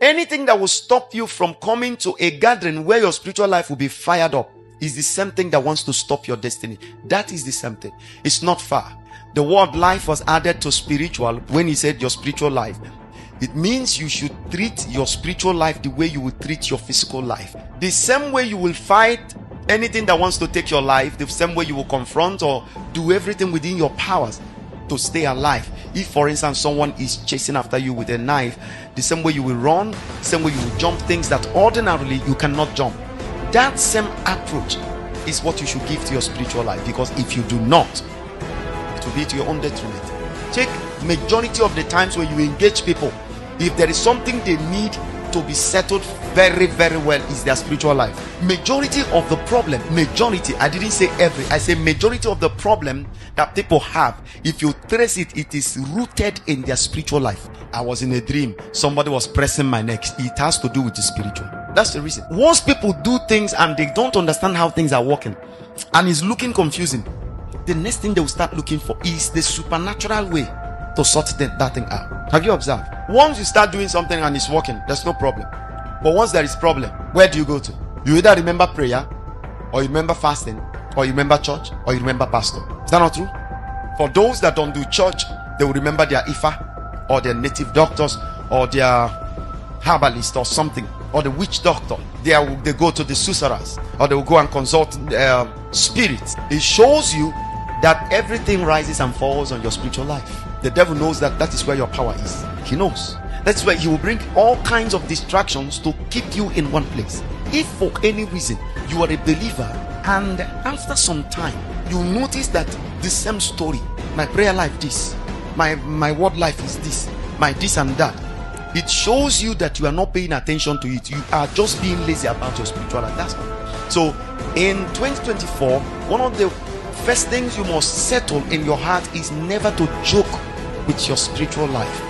Anything that will stop you from coming to a gathering where your spiritual life will be fired up is the same thing that wants to stop your destiny. That is the same thing. It's not far. The word life was added to spiritual when he said your spiritual life. It means you should treat your spiritual life the way you would treat your physical life. The same way you will fight anything that wants to take your life, the same way you will confront or do everything within your powers to stay alive. If, for instance, someone is chasing after you with a knife, the same way you will run, same way you will jump things that ordinarily you cannot jump. That same approach is what you should give to your spiritual life, because if you do not, it will be to your own detriment. Take majority of the times when you engage people, if there is something they need to be settled very, very well, is their spiritual life. Majority of the problem, majority, I didn't say every, I say majority of the problem that people have, if you trace it, it is rooted in their spiritual life. I was in a dream, somebody was pressing my neck. It has to do with the spiritual. That's the reason. Once people do things and they don't understand how things are working and it's looking confusing, the next thing they will start looking for is the supernatural way to sort that thing out. Have you observed? Once you start doing something and it's working, there's no problem. But once there is problem, where do you go to? You either remember prayer, or you remember fasting, or you remember church, or you remember pastor. Is that not true? For those that don't do church, they will remember their Ifa, or their native doctors, or their herbalist or something, or the witch doctor. They go to the sorcerers, or they will go and consult spirits. It shows you that everything rises and falls on your spiritual life. The devil knows that that is where your power is. He knows. That's why he will bring all kinds of distractions to keep you in one place. If for any reason you are a believer and after some time you notice that the same story, my prayer life this, my word life is this, my this and that, it shows you that you are not paying attention to it. You are just being lazy about your spiritual life. That's all. So in 2024, one of the first things you must settle in your heart is never to joke with your spiritual life.